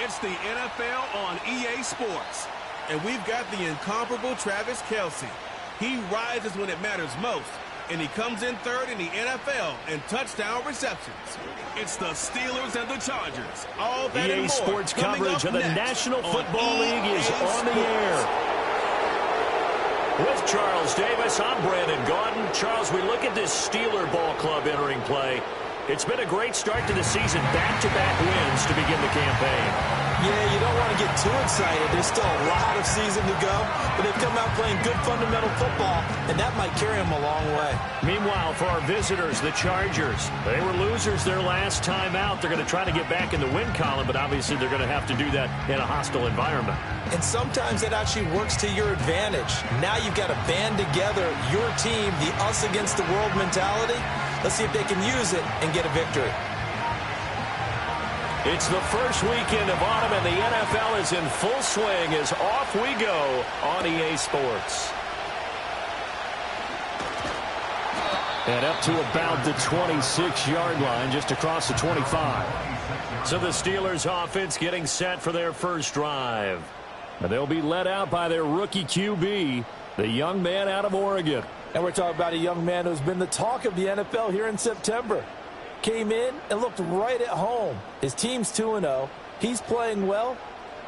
It's the NFL on EA Sports. And we've got the incomparable Travis Kelce. He rises when it matters most. And he comes in third in the NFL in touchdown receptions. It's the Steelers and the Chargers. All that and EA more Sports coverage of the National Football League is on the air. With Charles Davis, I'm Brandon Gaudin. Charles, we look at this Steeler ball club entering play. It's been a great start to the season. Back-to-back wins to begin the campaign. Yeah, you don't want to get too excited. There's still a lot of season to go, but they've come out playing good fundamental football, and that might carry them a long way. Meanwhile, for our visitors, the Chargers, they were losers their last time out. They're going to try to get back in the win column, but obviously they're going to have to do that in a hostile environment. And sometimes it actually works to your advantage. Now you've got to band together your team, the us against the world mentality. Let's see if they can use it and get a victory. It's the first weekend of autumn, and the NFL is in full swing as off we go on EA Sports. And up to about the 26-yard line, just across the 25. So the Steelers offense getting set for their first drive. And they'll be led out by their rookie QB, the young man out of Oregon. And we're talking about a young man who's been the talk of the NFL here in September. Came in and looked right at home. His team's 2-0. He's playing well.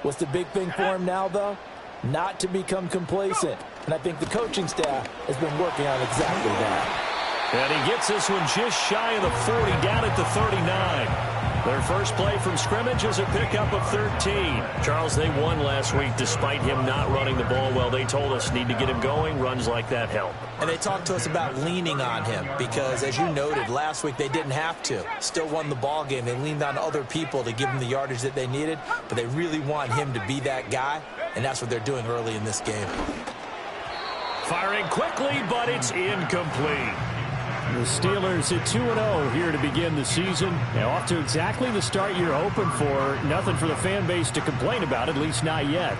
What's the big thing for him now, though? Not to become complacent. And I think the coaching staff has been working on exactly that. And he gets this one just shy of the 40, down at the 39. Their first play from scrimmage is a pickup of 13. Charles, they won last week despite him not running the ball well. They told us need to get him going. Runs like that help. And they talked to us about leaning on him because, as you noted, last week they didn't have to. Still won the ball game. They leaned on other people to give them the yardage that they needed, but they really want him to be that guy, and that's what they're doing early in this game. Firing quickly, but it's incomplete. The Steelers at 2-0 here to begin the season. Now off to exactly the start you're hoping for. Nothing for the fan base to complain about, at least not yet.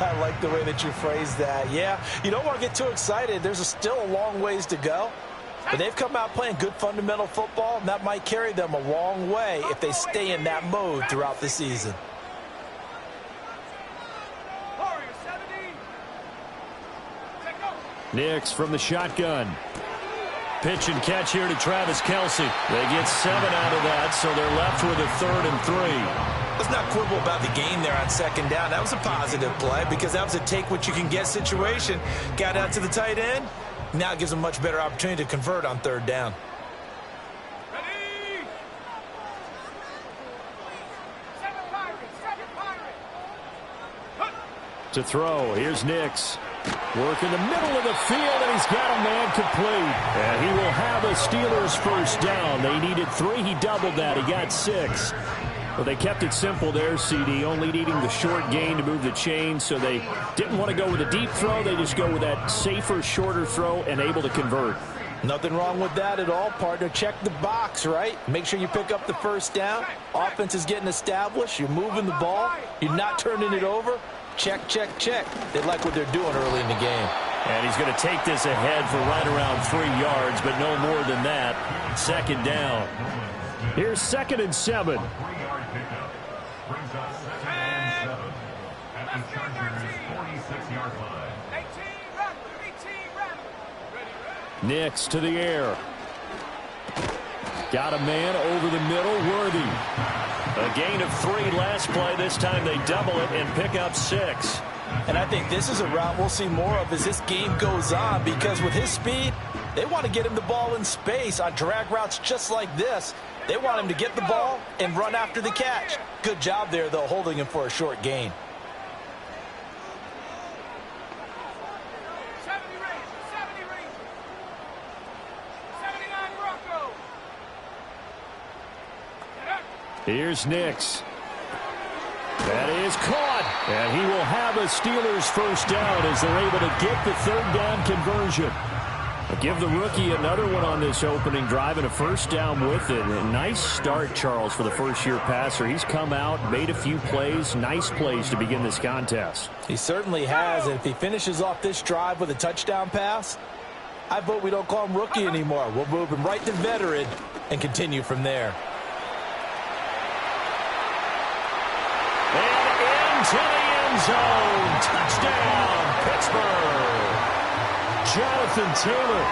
I like the way that you phrased that. Yeah, you don't want to get too excited. There's still a long ways to go. But they've come out playing good fundamental football, and that might carry them a long way if they stay in that mode throughout the season. Nix from the shotgun. Pitch and catch here to Travis Kelce. They get 7 out of that, so they're left with a 3rd and 3. Let's not quibble about the gain there on second down. That was a positive play because that was a take-what-you-can-get situation. Got out to the tight end. Now it gives them a much better opportunity to convert on 3rd down. Ready? To throw, here's Nix. Work in the middle of the field, and he's got a man complete. And he will have a Steelers first down. They needed 3. He doubled that. He got 6. Well, they kept it simple there, CD, only needing the short gain to move the chain, so they didn't want to go with a deep throw. They just go with that safer, shorter throw and able to convert. Nothing wrong with that at all, partner. Check the box, right? Make sure you pick up the first down. Offense is getting established. You're moving the ball. You're not turning it over. Check, check, check. They like what they're doing early in the game. And he's going to take this ahead for right around 3 yards, but no more than that. 2nd down. Here's 2nd and 7. Nix to the air. Got a man over the middle, Worthy. A gain of 3 last play. This time they double it and pick up 6. And I think this is a route we'll see more of as this game goes on because with his speed, they want to get him the ball in space on drag routes just like this. They want him to get the ball and run after the catch. Good job there, though, holding him for a short gain. Here's Nix. That is caught. And he will have a Steelers first down as they're able to get the 3rd down conversion. I'll give the rookie another one on this opening drive and a first down with it. A nice start, Charles, for the first-year passer. He's come out, made a few plays, nice plays to begin this contest. He certainly has. And if he finishes off this drive with a touchdown pass, I vote we don't call him rookie anymore. We'll move him right to veteran and continue from there. And into the end zone. Touchdown, Pittsburgh. Jonathan Taylor,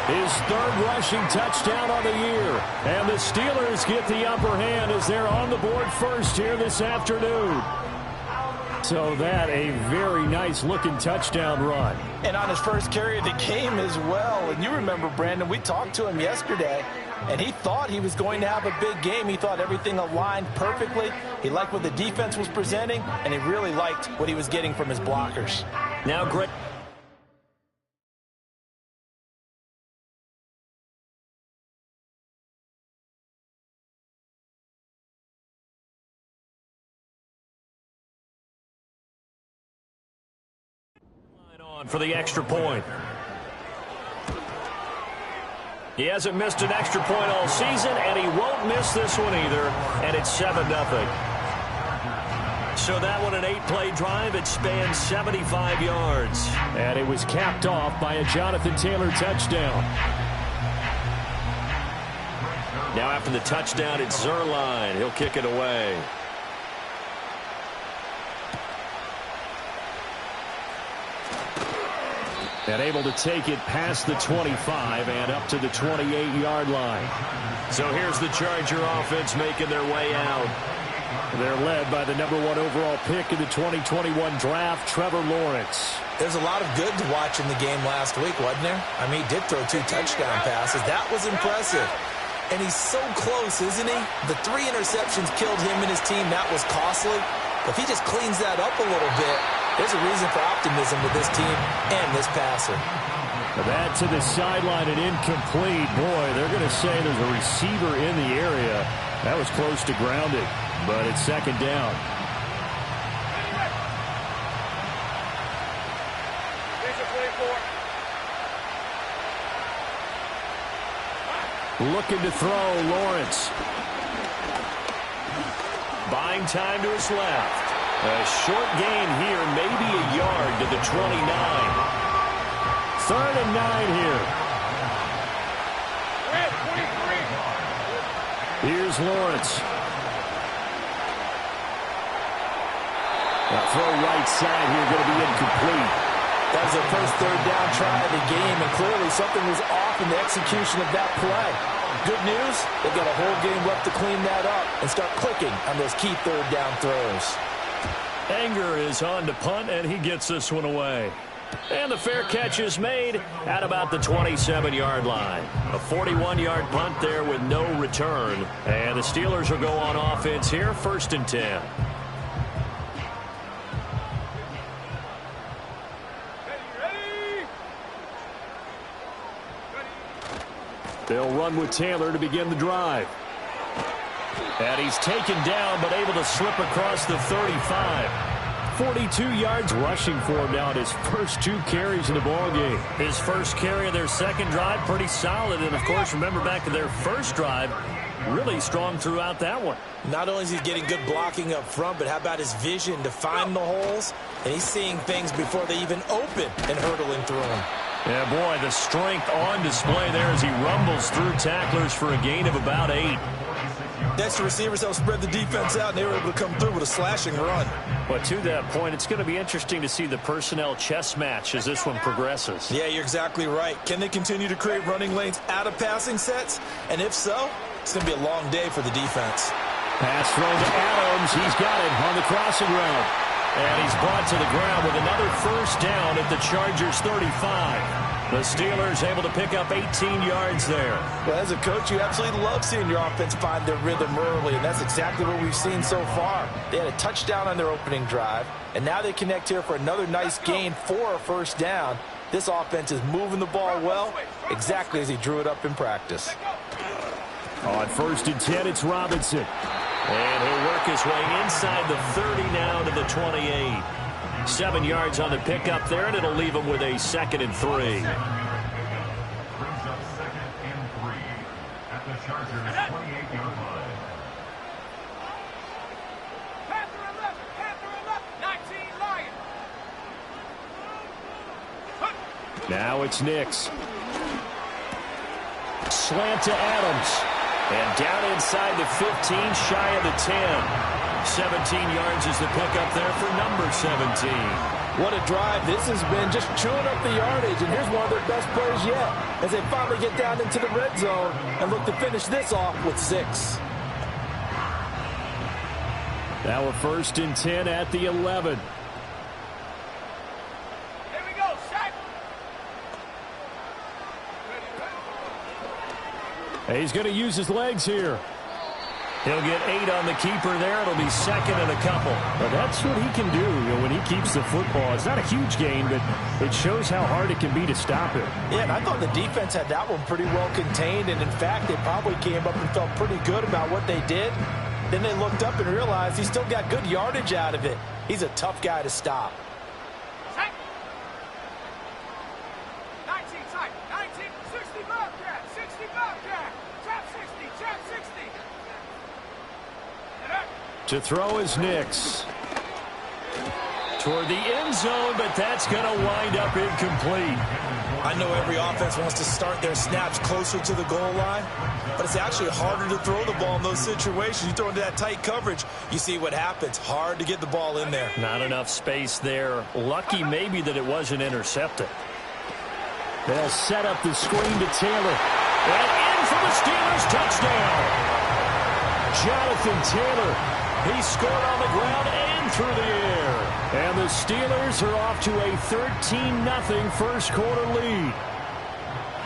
his third rushing touchdown on the year. And the Steelers get the upper hand as they're on the board first here this afternoon. So that a very nice-looking touchdown run. And on his first carry of the game as well. And you remember, Brandon, we talked to him yesterday, and he thought he was going to have a big game. He thought everything aligned perfectly. He liked what the defense was presenting, and he really liked what he was getting from his blockers. Now, great. For the extra point. He hasn't missed an extra point all season, and he won't miss this one either, and it's 7-0. So that one, an 8-play drive. It spans 75 yards. And it was capped off by a Jonathan Taylor touchdown. Now after the touchdown, it's Zerline. He'll kick it away. And able to take it past the 25 and up to the 28-yard line. So here's the Charger offense making their way out. They're led by the #1 overall pick in the 2021 draft, Trevor Lawrence. There's a lot of good to watch in the game last week, wasn't there? I mean, he did throw 2 touchdown passes. That was impressive. And he's so close, isn't he? The 3 interceptions killed him and his team. That was costly. If he just cleans that up a little bit, there's a reason for optimism with this team and this passer. That to the sideline and incomplete. Boy, they're going to say there's a receiver in the area. That was close to grounding, but it's second down. Looking to throw, Lawrence. Buying time to his left. A short gain here, maybe a yard to the 29. 3rd and 9 here. Here's Lawrence. Now throw right side here, going to be incomplete. That was their first 3rd down try of the game, and clearly something was off in the execution of that play. Good news, they've got a whole game left to clean that up and start clicking on those key 3rd down throws. Anger is on to punt, and he gets this one away. And the fair catch is made at about the 27-yard line. A 41-yard punt there with no return. And the Steelers will go on offense here, 1st and 10. They'll run with Taylor to begin the drive. And he's taken down, but able to slip across the 35. 42 yards rushing for him now at his first 2 carries in the ballgame. His first carry of their second drive, pretty solid. And, of course, remember back to their first drive, really strong throughout that one. Not only is he getting good blocking up front, but how about his vision to find the holes? And he's seeing things before they even open and hurtling through them. Yeah, boy, the strength on display there as he rumbles through tacklers for a gain of about 8. Extra receivers helped spread the defense out, and they were able to come through with a slashing run. But to that point, it's going to be interesting to see the personnel chess match as this one progresses. Yeah, you're exactly right. Can they continue to create running lanes out of passing sets? And if so, it's going to be a long day for the defense. Pass thrown to Adams. He's got it on the crossing route. And he's brought to the ground with another first down at the Chargers' 35. The Steelers able to pick up 18 yards there. Well, as a coach, you absolutely love seeing your offense find their rhythm early, and that's exactly what we've seen so far. They had a touchdown on their opening drive, and now they connect here for another nice gain for a first down. This offense is moving the ball well, exactly as he drew it up in practice. On 1st and 10, it's Robinson. And he'll work his way inside the 30 now to the 28. 7 yards on the pickup there, and it'll leave him with a 2nd and 3. Now it's Nix. Slant to Adams. And down inside the 15, shy of the 10. 17 yards is the pickup there for number 17. What a drive this has been, just chewing up the yardage, and here's one of their best plays yet as they finally get down into the red zone and look to finish this off with 6. Now a 1st and 10 at the 11. He's going to use his legs here. He'll get 8 on the keeper there. It'll be 2nd and a couple. But that's what he can do, when he keeps the football. It's not a huge gain, but it shows how hard it can be to stop him. Yeah, and I thought the defense had that one pretty well contained, and in fact, they probably came up and felt pretty good about what they did. Then they looked up and realized he still got good yardage out of it. He's a tough guy to stop. 19 tight, 19, 60 Bobcat, 60 Bobcat, trap 60, trap 60. To throw is Nix. Toward the end zone, but that's going to wind up incomplete. I know every offense wants to start their snaps closer to the goal line, but it's actually harder to throw the ball in those situations. You throw into that tight coverage, you see what happens. Hard to get the ball in there. Not enough space there. Lucky maybe that it wasn't intercepted. They'll set up the screen to Taylor. And in for the Steelers touchdown. Jonathan Taylor. He scored on the ground and through the air. And the Steelers are off to a 13-0 first quarter lead.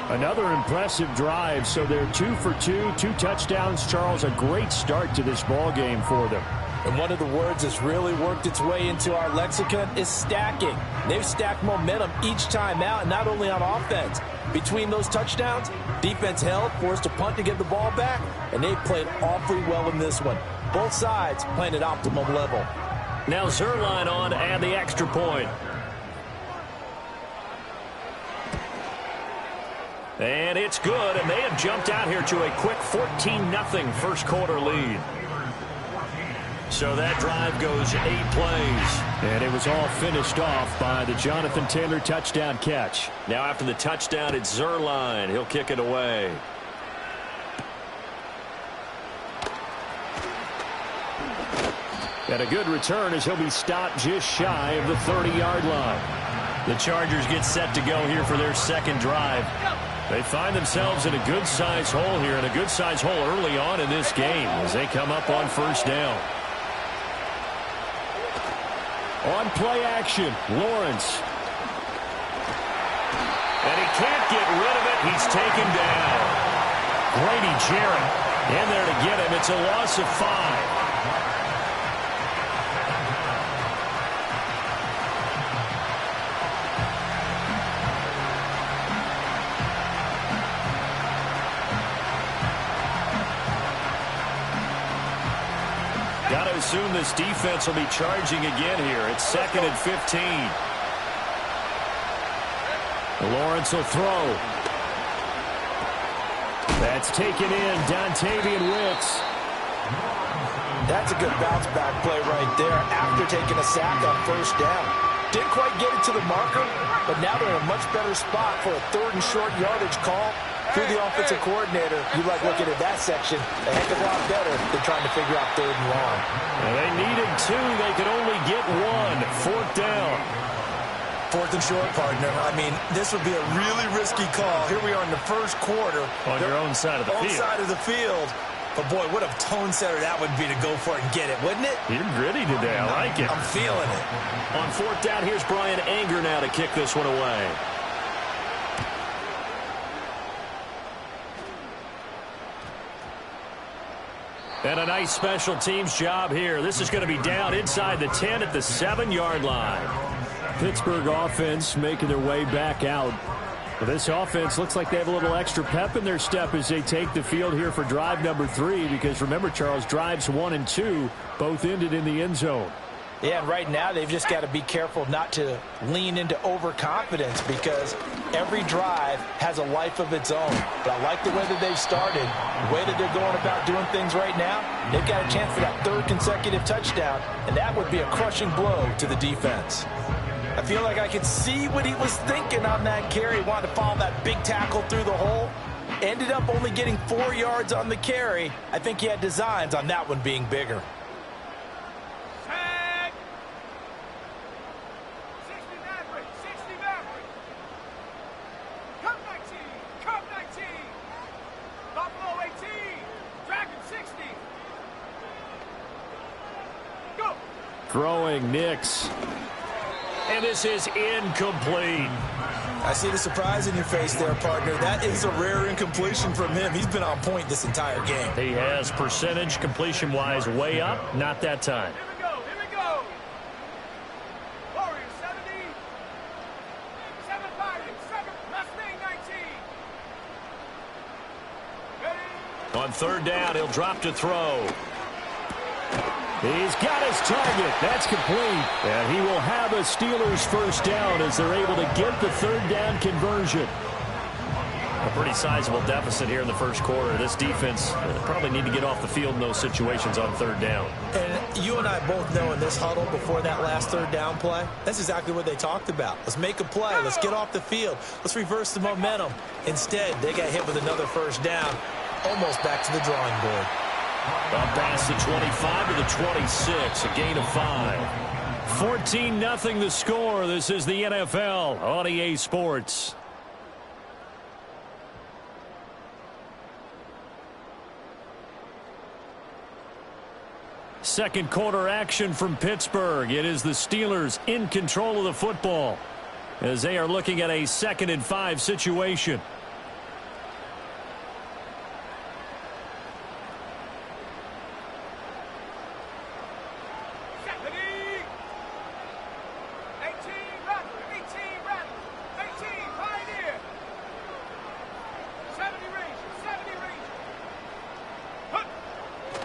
Another impressive drive, so they're 2 for 2, 2 touchdowns. Charles, a great start to this ball game for them. And one of the words that's really worked its way into our lexicon is stacking. They've stacked momentum each time out, and not only on offense. Between those touchdowns, defense held, forced a punt to get the ball back, and they played awfully well in this one. Both sides playing at optimum level. Now Zerline on and the extra point. And it's good, and they have jumped out here to a quick 14-0 first quarter lead. So that drive goes 8 plays. And it was all finished off by the Jonathan Taylor touchdown catch. Now after the touchdown, it's Zerline. He'll kick it away. And a good return as he'll be stopped just shy of the 30-yard line. The Chargers get set to go here for their second drive. They find themselves in a good-sized hole here, and a good-sized hole early on in this game as they come up on first down. On play action, Lawrence. And he can't get rid of it. He's taken down. Grady Jarrett in there to get him. It's a loss of 5. Got to assume this defense will be charging again here. It's 2nd and 15. Lawrence will throw. That's taken in. Dontavian Wicks. That's a good bounce-back play right there after taking a sack on first down. Didn't quite get it to the marker, but now they're in a much better spot for a 3rd and short yardage call. Through the offensive coordinator, you like looking at that section a heck of a lot better than trying to figure out 3rd and long. And they needed 2. They could only get 1. 4th down. 4th and short, partner. I mean, this would be a really risky call. Here we are in the first quarter. On your own side of the field. Side of the field. But, boy, what a tone setter that would be to go for it and get it, wouldn't it? You're gritty today. I like it. I'm feeling it. On 4th down, here's Brian Anger now to kick this one away. And a nice special teams job here. This is going to be down inside the 10 at the 7-yard line. Pittsburgh offense making their way back out. But this offense looks like they have a little extra pep in their step as they take the field here for drive number 3. Because remember, Charles, drives 1 and 2 both ended in the end zone. Yeah, and right now they've just got to be careful not to lean into overconfidence because every drive has a life of its own. But I like the way that they've started, the way that they're going about doing things right now. They've got a chance for that 3rd consecutive touchdown, and that would be a crushing blow to the defense. I feel like I could see what he was thinking on that carry. Wanted to follow that big tackle through the hole. Ended up only getting 4 yards on the carry. I think he had designs on that one being bigger. throwing, Nix. And this is incomplete. I see the surprise in your face there, partner. That is a rare incompletion from him. He's been on point this entire game. He has percentage completion-wise way up. Not that time. Here we go, here we go. Warriors 70. 7 Pirates, 7 Mustang 19. Ready? On third down, he'll drop to throw. He's got his target. That's complete. And he will have a Steelers first down as they're able to get the third down conversion. A pretty sizable deficit here in the first quarter. This defense probably need to get off the field in those situations on third down. And you and I both know in this huddle before that last third down play, that's exactly what they talked about. Let's make a play. Let's get off the field. Let's reverse the momentum. Instead, they got hit with another first down, almost back to the drawing board. Up past the 25 to the 26, a gain of 5. 14-0 the score. This is the NFL on EA Sports. Second quarter action from Pittsburgh. It is the Steelers in control of the football as they are looking at a 2nd and 5 situation.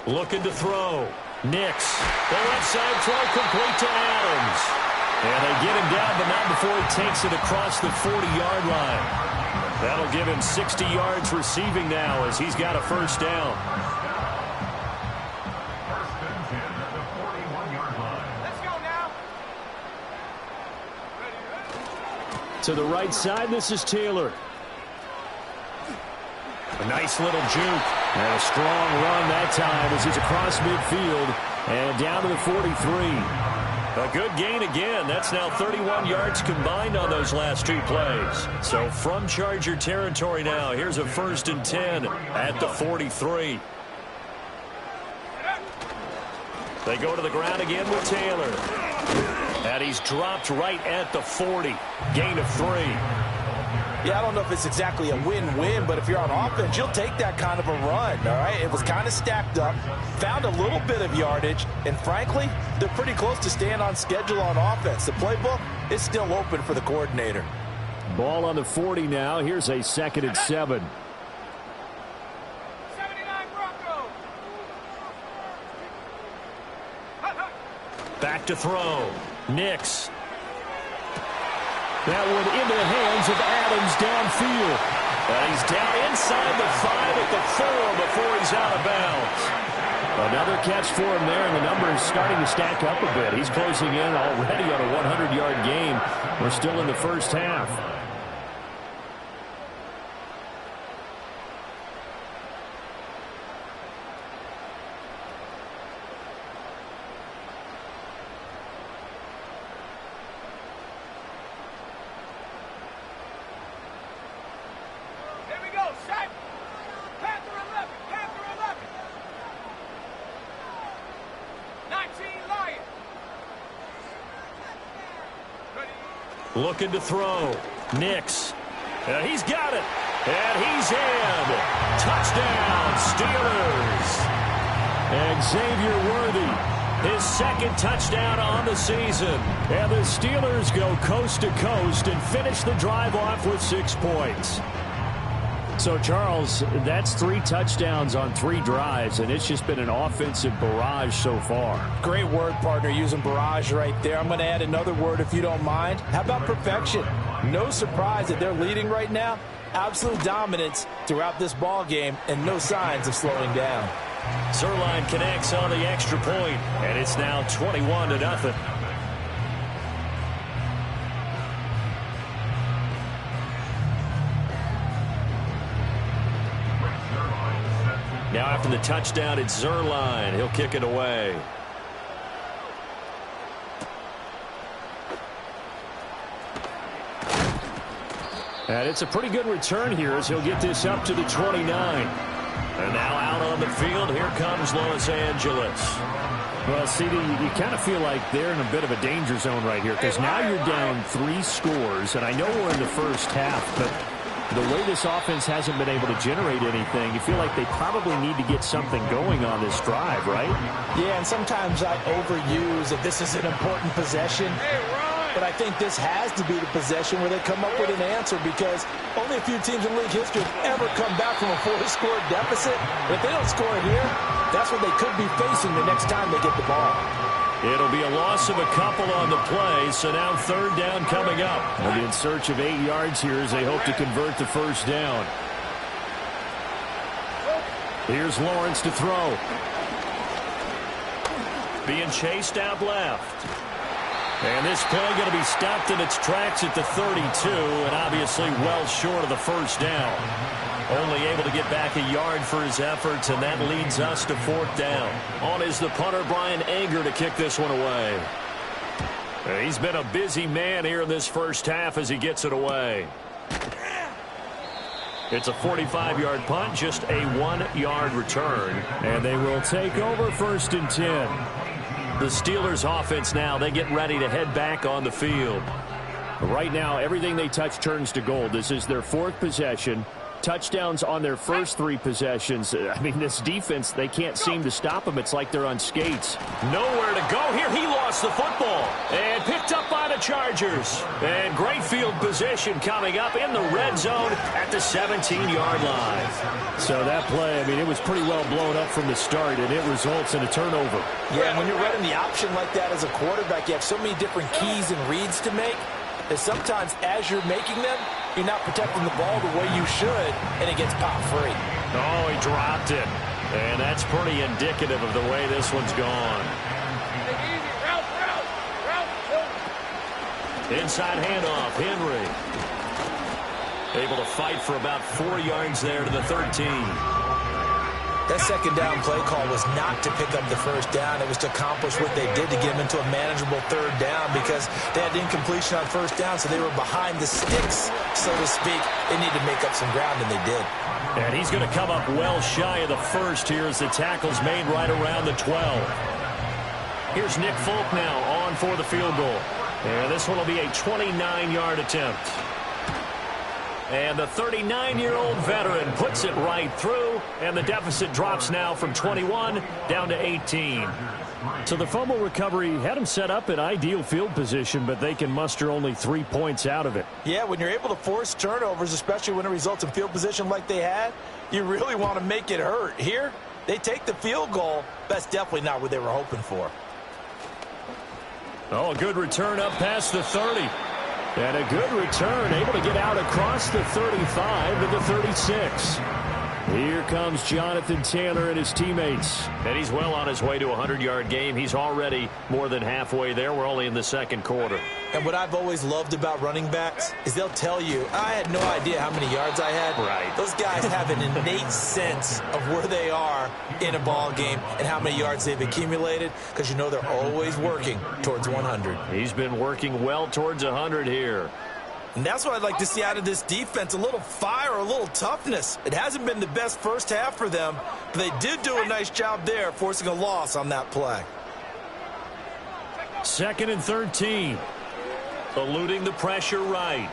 Looking to throw. Nix. The left side throw complete to Adams. And they get him down, but not before he takes it across the 40-yard line. That'll give him 60 yards receiving now as he's got a first down. Let's go now. To the right side, this is Taylor. A nice little juke. And a strong run that time as he's across midfield and down to the 43. A good gain again. That's now 31 yards combined on those last 2 plays. So from Charger territory now, here's a 1st and 10 at the 43. They go to the ground again with Taylor. And he's dropped right at the 40. Gain of 3. Yeah, I don't know if it's exactly a win-win, but if you're on offense, you'll take that kind of a run, all right? It was kind of stacked up, found a little bit of yardage, and frankly, they're pretty close to staying on schedule on offense. The playbook is still open for the coordinator. Ball on the 40 now. Here's a 2nd and 7. 79 Broncos. Back to throw. Nix. That one into the hands of Adams downfield. He's down inside the 5 at the 4 before he's out of bounds. Another catch for him there, and the number is starting to stack up a bit. He's closing in already on a 100-yard game. We're still in the first half. Looking to throw. Nix. He's got it. And he's in. Touchdown, Steelers. And Xavier Worthy, his 2nd touchdown on the season. And the Steelers go coast to coast and finish the drive off with 6 points. So, Charles, that's 3 touchdowns on 3 drives, and it's just been an offensive barrage so far. Great word, partner, using barrage right there. I'm going to add another word if you don't mind. How about perfection? No surprise that they're leading right now. Absolute dominance throughout this ball game and no signs of slowing down. Zerline connects on the extra point, and it's now 21-0. Now after the touchdown, it's Zerline. He'll kick it away. And it's a pretty good return here as he'll get this up to the 29. And now out on the field, here comes Los Angeles. Well, CD, you kind of feel like they're in a bit of a danger zone right here because now you're down 3 scores, and I know we're in the first half, but the way this offense hasn't been able to generate anything, you feel like they probably need to get something going on this drive, right? Yeah, and sometimes I overuse that this is an important possession. But I think this has to be the possession where they come up with an answer because only a few teams in league history have ever come back from a 4-score deficit. But if they don't score here, that's what they could be facing the next time they get the ball. It'll be a loss of a couple on the play, so now 3rd down coming up. They'll be in search of 8 yards here as they hope to convert the 1st down. Here's Lawrence to throw. Being chased out left. And this play going to be stopped in its tracks at the 32, and obviously well short of the 1st down. Only able to get back a yard for his efforts, and that leads us to 4th down. On is the punter, Brian Anger, to kick this one away. He's been a busy man here in this first half as he gets it away. It's a 45-yard punt, just a 1-yard return, and they will take over 1st and 10. The Steelers offense now, they get ready to head back on the field. Right now, everything they touch turns to gold. This is their 4th possession. Touchdowns on their first 3 possessions. I mean, this defense, they can't seem to stop them. It's like they're on skates. Nowhere to go here. He lost the football and picked up by the Chargers. And great field position coming up in the red zone at the 17-yard line. So that play, I mean, it was pretty well blown up from the start, and it results in a turnover. Yeah, and when you're running the option like that as a quarterback, you have so many different keys and reads to make that sometimes as you're making them, you're not protecting the ball the way you should, and it gets pop free. Oh, he dropped it. And that's pretty indicative of the way this one's gone. Inside handoff, Henry. Able to fight for about 4 yards there to the 13. That 2nd down play call was not to pick up the 1st down. It was to accomplish what they did to get them into a manageable 3rd down because they had incompletion on 1st down, so they were behind the sticks, so to speak. They needed to make up some ground, and they did. And he's going to come up well shy of the 1st here as the tackle's made right around the 12. Here's Nick Folk now on for the field goal. And this one will be a 29-yard attempt. And the 39-year-old veteran puts it right through, and the deficit drops now from 21 down to 18. So the fumble recovery had him set up in ideal field position, but they can muster only 3 points out of it. Yeah, when you're able to force turnovers, especially when it results in field position like they had, you really want to make it hurt. Here, they take the field goal. That's definitely not what they were hoping for. Oh, a good return up past the 30. And a good return, able to get out across the 35 to the 36. Here comes Jonathan Taylor and his teammates. And he's well on his way to a 100-yard game. He's already more than halfway there. We're only in the 2nd quarter. And what I've always loved about running backs is they'll tell you, I had no idea how many yards I had. Right. Those guys have an innate sense of where they are in a ball game and how many yards they've accumulated because you know they're always working towards 100. He's been working well towards 100 here. And that's what I'd like to see out of this defense, a little fire, a little toughness. It hasn't been the best first half for them, but they did do a nice job there, forcing a loss on that play. 2nd and 13. Eluding the pressure right.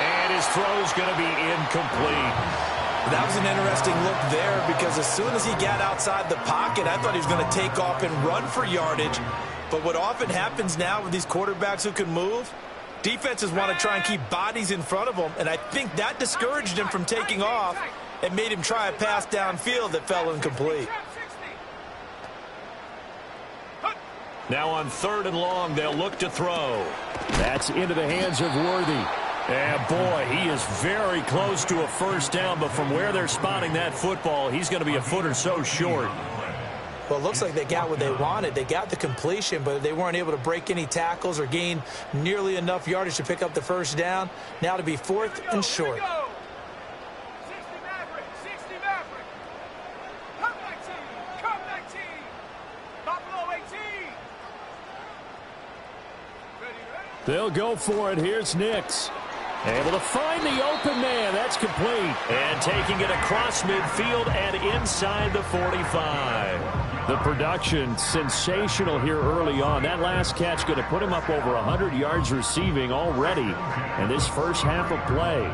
And his throw's going to be incomplete. That was an interesting look there because as soon as he got outside the pocket, I thought he was going to take off and run for yardage. But what often happens now with these quarterbacks who can move, defenses want to try and keep bodies in front of them, and I think that discouraged him from taking off and made him try a pass downfield that fell incomplete. Now on 3rd and long, they'll look to throw. That's into the hands of Worthy. And boy, he is very close to a 1st down, but from where they're spotting that football, he's going to be a foot or so short. Well, it looks like they got what they wanted. They got the completion, but they weren't able to break any tackles or gain nearly enough yardage to pick up the 1st down. Now to be 4th and short. 60 Maverick, 60 Maverick. Come 19, come 19. Buffalo 18. They'll go for it. Here's Nix. Able to find the open man. That's complete. And taking it across midfield and inside the 45. The production sensational here early on. That last catch going to put him up over 100 yards receiving already in this first half of play.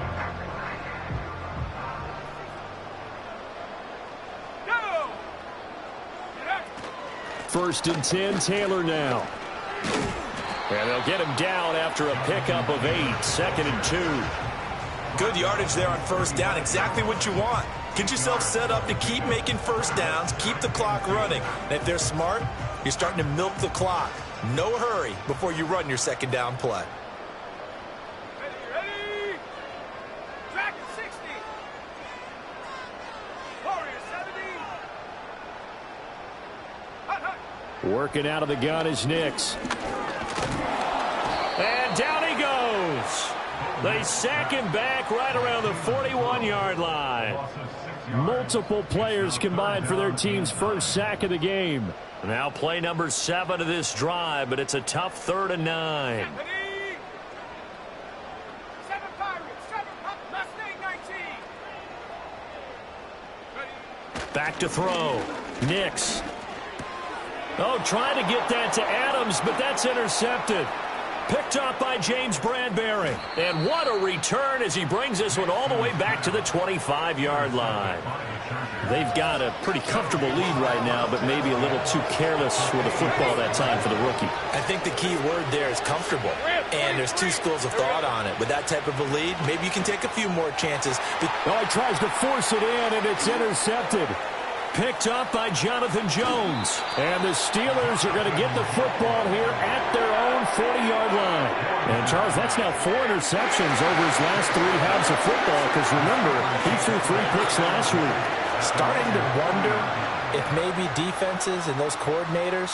First and 10, Taylor now. And they'll get him down after a pickup of 8, 2nd and 2. Good yardage there on first down. Exactly what you want. Get yourself set up to keep making first downs, keep the clock running. And if they're smart, you're starting to milk the clock. No hurry before you run your second down play. Ready? Track 60. Warrior 70. Hut, hut. Working out of the gun is Nix. And down he goes. They sack him back right around the 41-yard line. Multiple players combined for their team's first sack of the game. Now play number 7 of this drive, but it's a tough 3rd and 9. Ready? 7 Pirates, 7 Mustang 19. Ready? Back to throw. Nix. Oh, trying to get that to Adams, but that's intercepted. Picked up by James Bradbury. And what a return as he brings this one all the way back to the 25-yard line. They've got a pretty comfortable lead right now, but maybe a little too careless with the football that time for the rookie. I think the key word there is comfortable. And there's 2 schools of thought on it. With that type of a lead, maybe you can take a few more chances. Oh, he tries to force it in, and it's intercepted. Picked up by Jonathan Jones. And the Steelers are going to get the football here at their own 40-yard line. And, Charles, that's now 4 interceptions over his last 3 halves of football, because, remember, he threw 3 picks last week. Starting to wonder if maybe defenses and those coordinators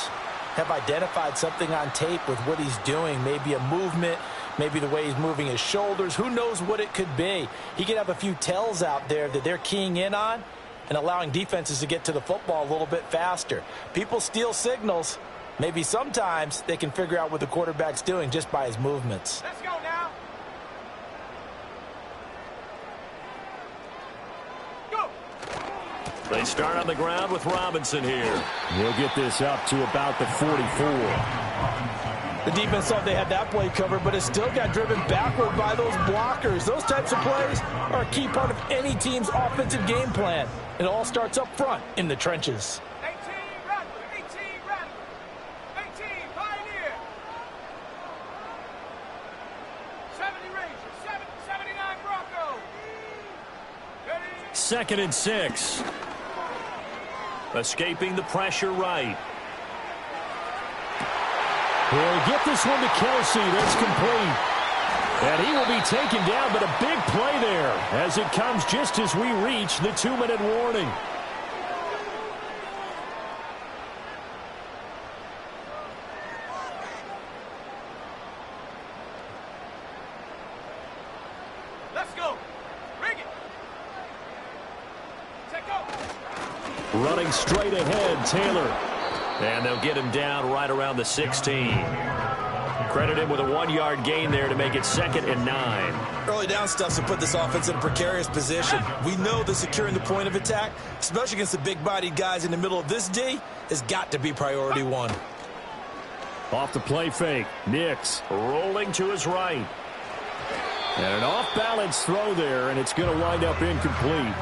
have identified something on tape with what he's doing. Maybe a movement, maybe the way he's moving his shoulders. Who knows what it could be? He could have a few tells out there that they're keying in on and allowing defenses to get to the football a little bit faster. People steal signals. Maybe sometimes they can figure out what the quarterback's doing just by his movements. Let's go now. Go. They start on the ground with Robinson here. He'll get this up to about the 44. The defense thought they had that play covered, but it still got driven backward by those blockers. Those types of plays are a key part of any team's offensive game plan. It all starts up front in the trenches. 18 Rattler, 18 Rattler, 18 Pioneer. 70 Ranger, 79 Bronco. Ready? 2nd and 6. Escaping the pressure right. He'll get this one to Kelsey. That's complete. And he will be taken down, but a big play there as it comes just as we reach the 2-minute warning. Let's go. Ring it. Take go. Running straight ahead, Taylor. And they'll get him down right around the 16. Credit him with a 1-yard gain there to make it 2nd and 9. Early down stuff to put this offense in a precarious position. We know that securing the point of attack, especially against the big-bodied guys in the middle of this D, has got to be priority 1. Off the play fake. Nix rolling to his right. And an off-balance throw there, and it's going to wind up incomplete.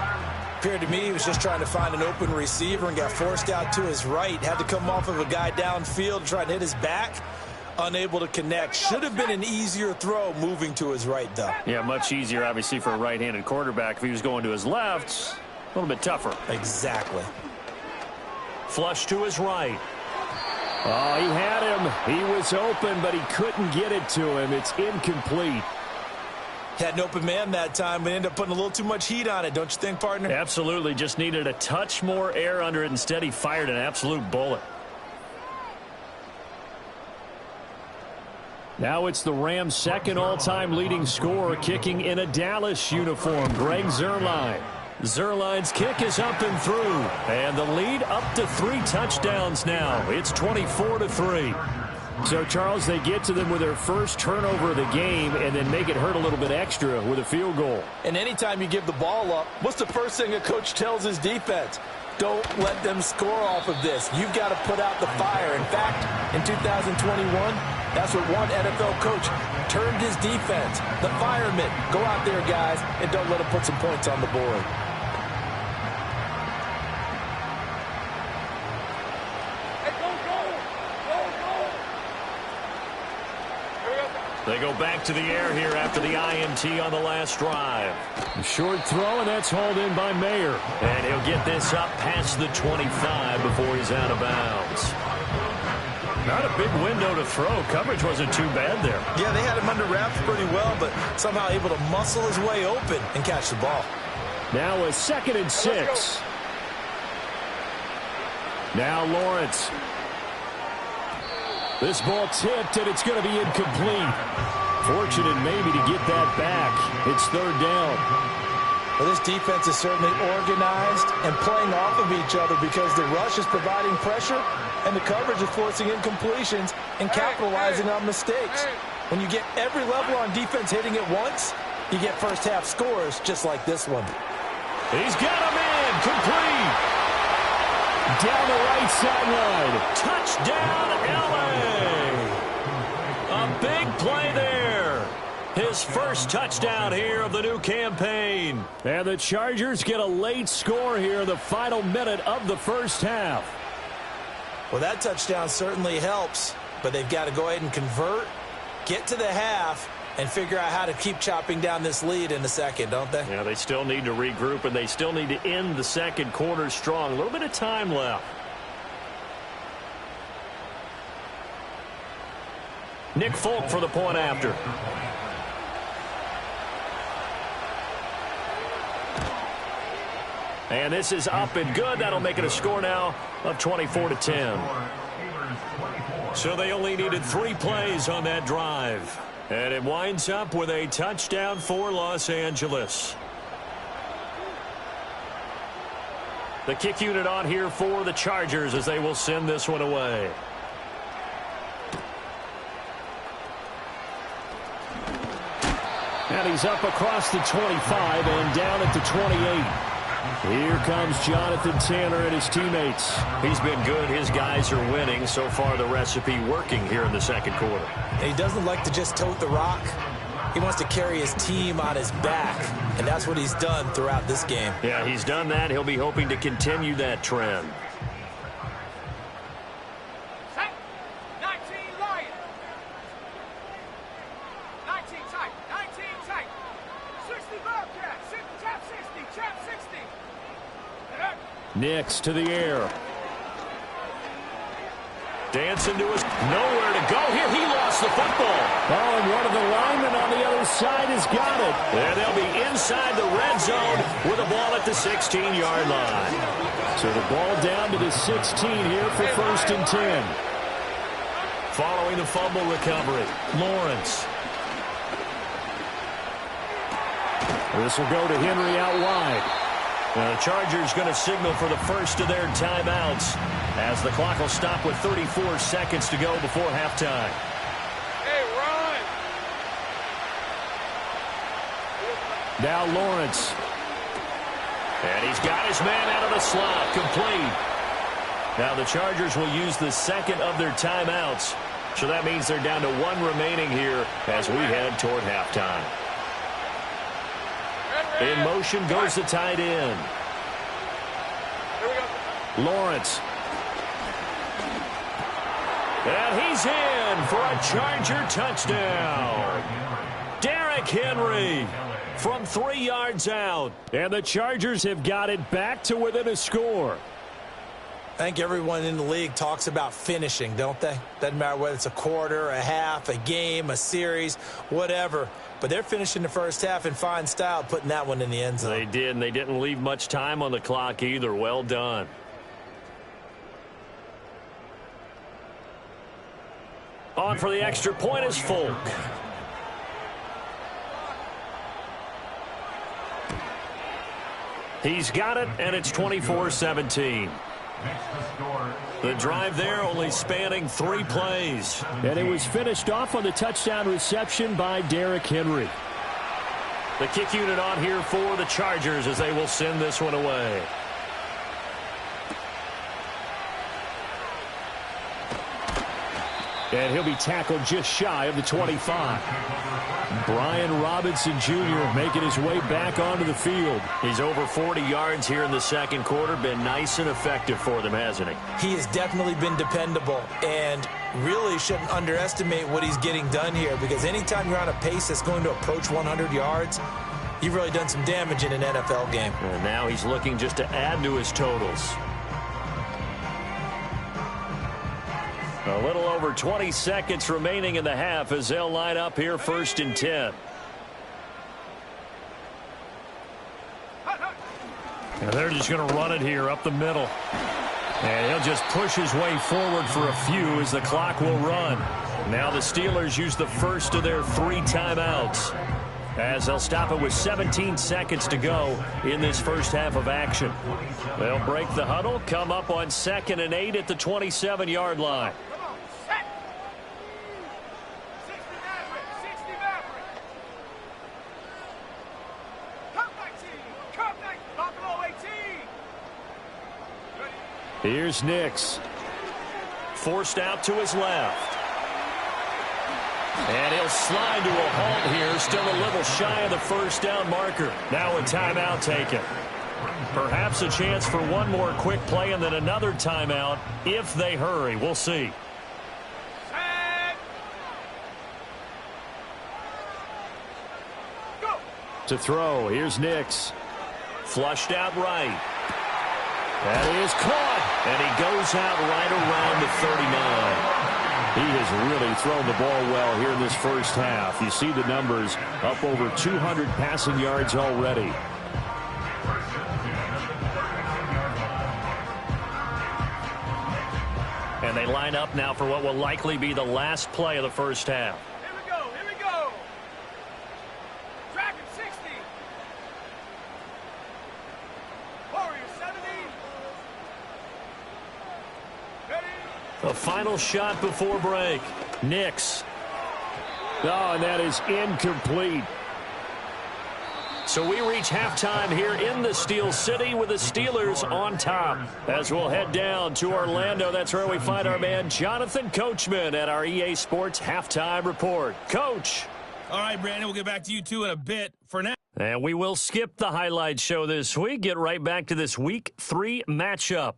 Appeared to me he was just trying to find an open receiver and got forced out to his right. Had to come off of a guy downfield trying to hit his back. Unable to connect. Should have been an easier throw moving to his right, though. Yeah, much easier, obviously, for a right-handed quarterback. If he was going to his left, a little bit tougher. Exactly. Flush to his right. Oh, he had him. He was open, but he couldn't get it to him. It's incomplete. Had an open man that time, but ended up putting a little too much heat on it, don't you think, partner? Absolutely. Just needed a touch more air under it. Instead, he fired an absolute bullet. Now it's the Rams' 2nd all-time leading scorer kicking in a Dallas uniform, Greg Zuerlein. Zuerlein's kick is up and through, and the lead up to 3 touchdowns now. It's 24-3. So, Charles, they get to them with their first turnover of the game and then make it hurt a little bit extra with a field goal. And anytime you give the ball up, what's the first thing a coach tells his defense? Don't let them score off of this. You've got to put out the fire. In fact, in 2021, that's what one NFL coach termed his defense. The firemen. Go out there, guys, and don't let them put some points on the board. They go back to the air here after the INT on the last drive. Short throw, and that's hauled in by Mayer. And he'll get this up past the 25 before he's out of bounds. Not a big window to throw. Coverage wasn't too bad there. Yeah, they had him under wraps pretty well, but somehow able to muscle his way open and catch the ball. Now a 2nd and 6. Now Lawrence. This ball tipped, and it's going to be incomplete. Fortunate maybe to get that back. It's 3rd down. Well, this defense is certainly organized and playing off of each other because the rush is providing pressure and the coverage is forcing incompletions and capitalizing on mistakes. When you get every level on defense hitting at once, you get first-half scores just like this one. He's got him in. Complete. Down the right sideline. Touchdown, L.A. A big play there. His first touchdown here of the new campaign. And the Chargers get a late score here in the final minute of the first half. Well, that touchdown certainly helps, but they've got to go ahead and convert, get to the half, and figure out how to keep chopping down this lead in the second, don't they? Yeah, they still need to regroup, and they still need to end the second quarter strong. A little bit of time left. Nick Folk for the point after. And this is up and good. That'll make it a score now of 24-10. So they only needed 3 plays on that drive. And it winds up with a touchdown for Los Angeles. The kick unit on here for the Chargers as they will send this one away. And he's up across the 25 and down at the 28. Here comes Jonathan Tanner and his teammates. He's been good. His guys are winning. So far, the recipe working here in the second quarter. And he doesn't like to just tote the rock. He wants to carry his team on his back, and that's what he's done throughout this game. Yeah, he's done that. He'll be hoping to continue that trend. Set. 19 Lion. 19 tight. 19 tight. 60 Bobcat. Chap 60. Chap 60. Nix to the air. Dancing to his nowhere to go here. He lost the football. Oh, and one of the linemen on the other side has got it. And they'll be inside the red zone with the ball at the 16-yard line. So the ball down to the 16 here for 1st and 10. Following the fumble recovery, Lawrence. This will go to Henry out wide. The Chargers going to signal for the first of their timeouts as the clock will stop with 34 seconds to go before halftime. Hey, run! Now Lawrence. And he's got his man out of the slot. Complete. Now the Chargers will use the second of their timeouts. So that means they're down to 1 remaining here as we head toward halftime. In motion goes the tight end. Lawrence. And he's in for a Charger touchdown. Derrick Henry from 3 yards out. And the Chargers have got it back to within a score. I think everyone in the league talks about finishing, don't they? Doesn't matter whether it's a quarter, a half, a game, a series, whatever. But they're finishing the first half in fine style, putting that one in the end zone. They did, and they didn't leave much time on the clock either. Well done. On for the extra point is Folk. He's got it, and it's 24-17. The drive there only spanning 3 plays. And it was finished off on the touchdown reception by Derrick Henry. The kick unit on here for the Chargers as they will send this one away. And he'll be tackled just shy of the 25. Brian Robinson Jr. making his way back onto the field. He's over 40 yards here in the second quarter. Been nice and effective for them, hasn't he? He has definitely been dependable, and really shouldn't underestimate what he's getting done here, because anytime you're on a pace that's going to approach 100 yards, you've really done some damage in an NFL game. And now he's looking just to add to his totals. A little over 20 seconds remaining in the half as they'll line up here 1st and 10. And they're just going to run it here up the middle. And he'll just push his way forward for a few as the clock will run. Now the Steelers use the first of their 3 timeouts, as they'll stop it with 17 seconds to go in this first half of action. They'll break the huddle, come up on 2nd and 8 at the 27-yard line. Here's Nix. Forced out to his left. And he'll slide to a halt here, still a little shy of the first down marker. Now a timeout taken. Perhaps a chance for one more quick play and then another timeout if they hurry. We'll see. To throw, here's Nix. Flushed out right. That is caught, and he goes out right around the 39. He has really thrown the ball well here in this first half. You see the numbers, up over 200 passing yards already. And they line up now for what will likely be the last play of the first half. Here we go, here we go. Dragon 60. Warrior 70. A final shot before break. Nix. Oh, and that is incomplete. So we reach halftime here in the Steel City with the Steelers on top. As we'll head down to Orlando, that's where we find our man Jonathan Coachman at our EA Sports Halftime Report. Coach. All right, Brandon, we'll get back to you two in a bit. For now. And we will skip the highlight show this week. Get right back to this Week 3 matchup.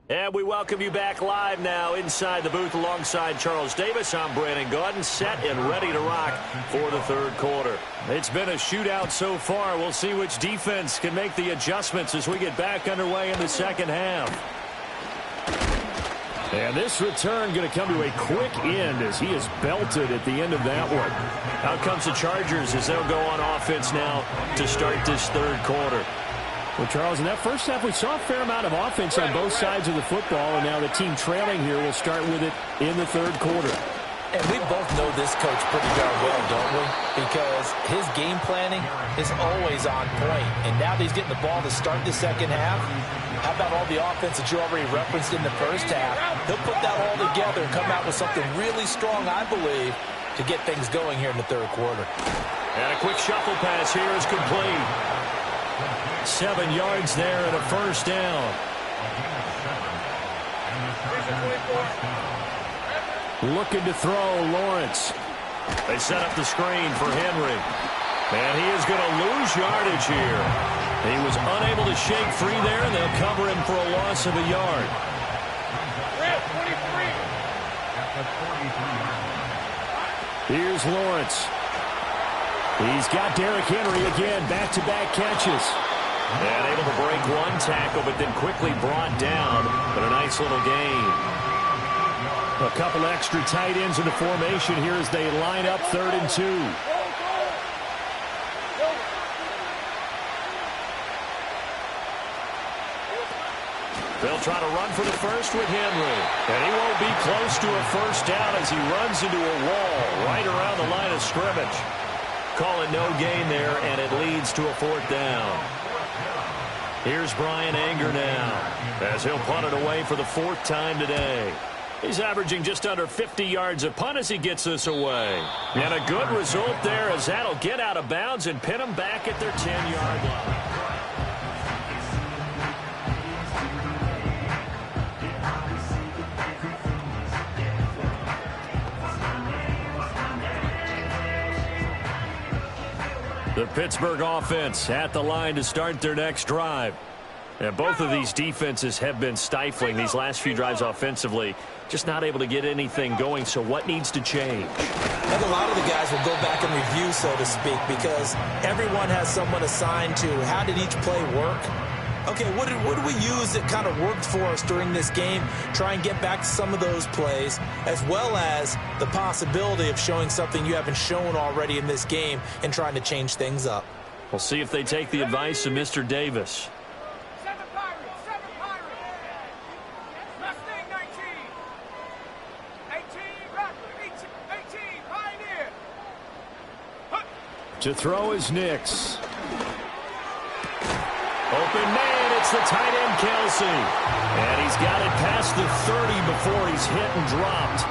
And we welcome you back live now inside the booth alongside Charles Davis. I'm Brandon Gaudin, set and ready to rock for the third quarter. It's been a shootout so far. We'll see which defense can make the adjustments as we get back underway in the second half. And this return going to come to a quick end as he is belted at the end of that one. Out comes the Chargers as they'll go on offense now to start this third quarter. Well, Charles, in that first half, we saw a fair amount of offense on both sides of the football, and now the team trailing here will start with it in the third quarter. And we both know this coach pretty darn well, don't we? Because his game planning is always on point. And now that he's getting the ball to start the second half, how about all the offense that you already referenced in the first half? He'll put that all together and come out with something really strong, I believe, to get things going here in the third quarter. And a quick shuffle pass here is complete. 7 yards there and a first down. Looking to throw, Lawrence. They set up the screen for Henry. And he is going to lose yardage here. He was unable to shake free there, and they'll cover him for a loss of a yard. Here's Lawrence. He's got Derrick Henry again, back-to-back catches. And able to break one tackle, but then quickly brought down. But a nice little gain. A couple extra tight ends in the formation here as they line up 3rd and 2. They'll try to run for the first with Henry. And he won't be close to a first down as he runs into a wall right around the line of scrimmage. Call it no gain there, and it leads to a 4th down. Here's Brian Anger now, as he'll punt it away for the 4th time today. He's averaging just under 50 yards a punt as he gets this away. And a good result there, as that'll get out of bounds and pin them back at their 10-yard line. The Pittsburgh offense at the line to start their next drive. And both of these defenses have been stifling these last few drives offensively. Just not able to get anything going, so what needs to change? I think a lot of the guys will go back and review, so to speak, because everyone has someone assigned to how did each play work. Okay, what did we use that kind of worked for us during this game? Try and get back to some of those plays, as well as the possibility of showing something you haven't shown already in this game and trying to change things up. We'll see if they take the advice of Mr. Davis. 7 Pirates, 7 Pirates. Mustang 19. 18 Raptor, 18 Pioneer. To throw is Nix. Open man, it's the tight end, Kelsey. And he's got it past the 30 before he's hit and dropped.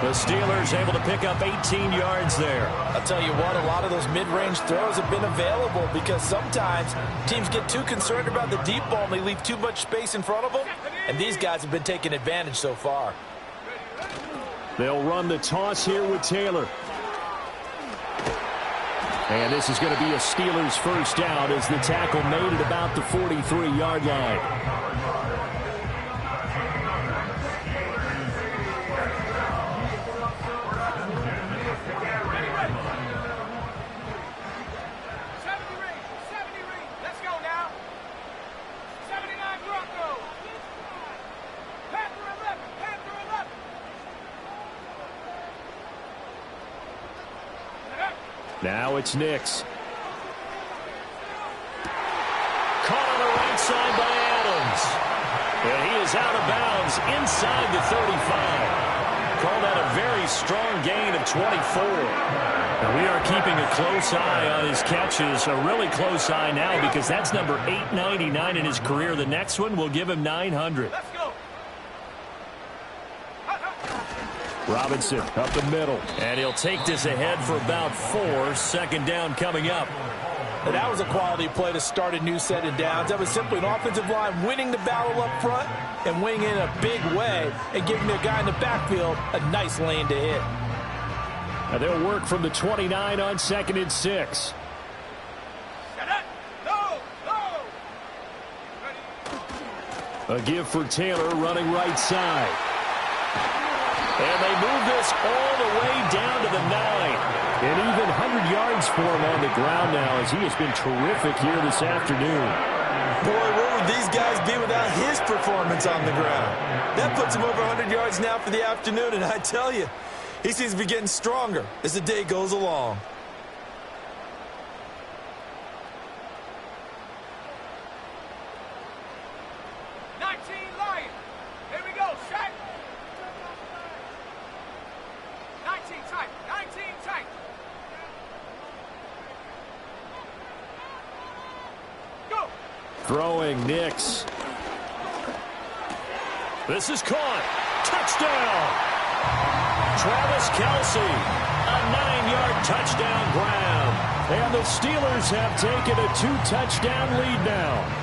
The Steelers able to pick up 18 yards there. I'll tell you what, a lot of those mid-range throws have been available because sometimes teams get too concerned about the deep ball and they leave too much space in front of them. And these guys have been taking advantage so far. They'll run the toss here with Taylor. And this is going to be a Steelers first down as the tackle made at about the 43-yard line. Now it's Nix. Caught on the right side by Adams. And he is out of bounds inside the 35. Called out a very strong gain of 24. And we are keeping a close eye on his catches. A really close eye now because that's number 899 in his career. The next one will give him 900. Let's go. Robinson up the middle. And he'll take this ahead for about 4. Second down coming up. And that was a quality play to start a new set of downs. That was simply an offensive line winning the battle up front and winning in a big way and giving their guy in the backfield a nice lane to hit. Now they'll work from the 29 on 2nd and 6. A give for Taylor running right side. And they move this all the way down to the 9. And even 100 yards for him on the ground now as he has been terrific here this afternoon. Boy, where would these guys be without his performance on the ground? That puts him over 100 yards now for the afternoon, and I tell you, he seems to be getting stronger as the day goes along. Throwing Nix. This is caught. Touchdown. Travis Kelce. A 9-yard touchdown grab. And the Steelers have taken a 2-touchdown lead now.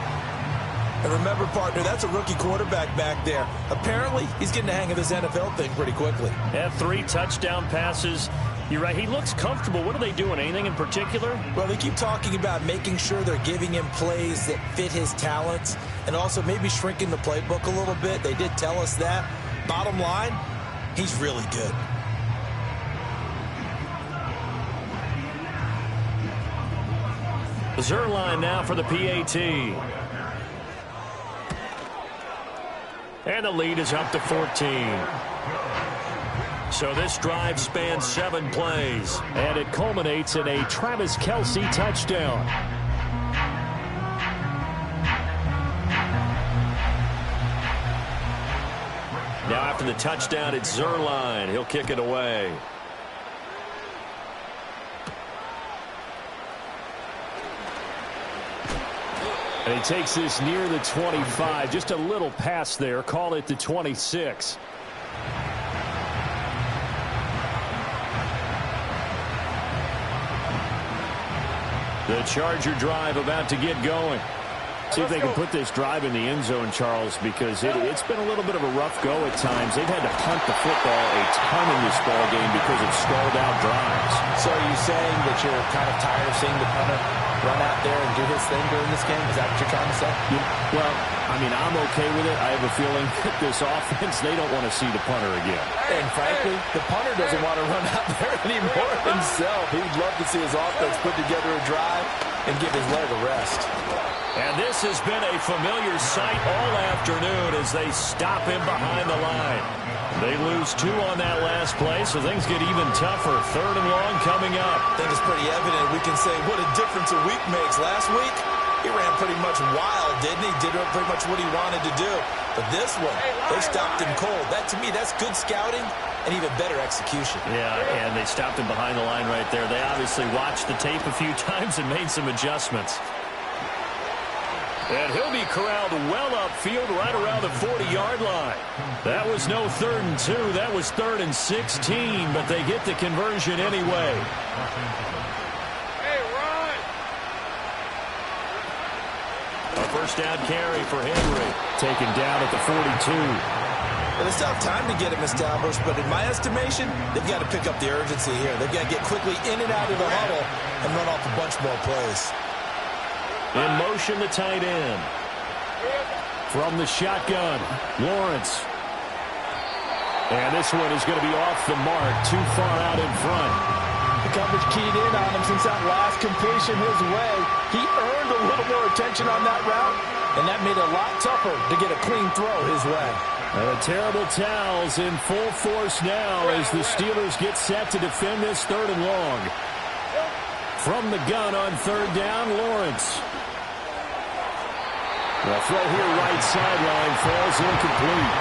And remember, partner, that's a rookie quarterback back there. Apparently, he's getting the hang of this NFL thing pretty quickly. Had 3 touchdown passes. You're right, he looks comfortable. What are they doing? Anything in particular? Well, they keep talking about making sure they're giving him plays that fit his talents and also maybe shrinking the playbook a little bit. They did tell us that. Bottom line, he's really good. Zerline now for the PAT. And the lead is up to 14. So this drive spans 7 plays. And it culminates in a Travis Kelce touchdown. Now after the touchdown, it's Zerline. He'll kick it away. And he takes this near the 25. Just a little pass there. Call it the 26. The Charger drive about to get going. See if they can put this drive in the end zone, Charles, because it's been a little bit of a rough go at times. They've had to punt the football a ton in this ball game because of stalled out drives. So are you saying that you're kind of tired of seeing the punter run out there and do his thing during this game? Is that what you're trying to say? Yeah. Well, I mean, I'm okay with it. I have a feeling that this offense, they don't want to see the punter again. And frankly, the punter doesn't want to run out there anymore himself. He'd love to see his offense put together a drive and give his leg a rest. And this has been a familiar sight all afternoon as they stop him behind the line. They lose 2 on that last play, so things get even tougher. 3rd and long coming up. I think it's pretty evident. We can say what a difference a week makes. Last week, he ran pretty much wild, didn't he? Did pretty much what he wanted to do. But this one, they stopped him cold. That, to me, that's good scouting and even better execution. Yeah, and they stopped him behind the line right there. They obviously watched the tape a few times and made some adjustments. And he'll be corralled well upfield right around the 40-yard line. That was no 3rd and 2. That was 3rd and 16, but they get the conversion anyway. Hey, run! A first down carry for Henry. Taken down at the 42. Well, it's tough time to get him established, but in my estimation, they've got to pick up the urgency here. They've got to get quickly in and out of the huddle and run off a bunch more plays. In motion, the tight end. From the shotgun, Lawrence. And this one is going to be off the mark, too far out in front. The coverage keyed in on him since that last completion his way. He earned a little more attention on that route, and that made it a lot tougher to get a clean throw his way. Terrible towels in full force now as the Steelers get set to defend this 3rd and long. From the gun on 3rd down, Lawrence. The throw here right sideline falls incomplete.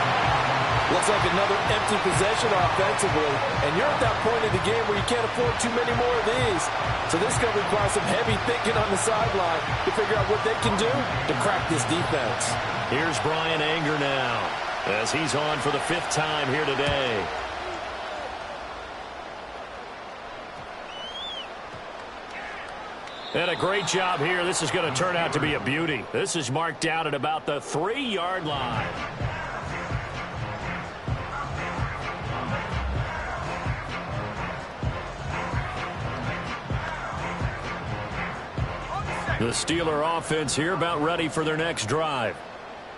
Looks like another empty possession offensively, and you're at that point in the game where you can't afford too many more of these. So this is going to require some heavy thinking on the sideline to figure out what they can do to crack this defense. Here's Brian Anger now as he's on for the 5th time here today. And a great job here. This is going to turn out to be a beauty. This is marked down at about the 3-yard line. The Steeler offense here about ready for their next drive.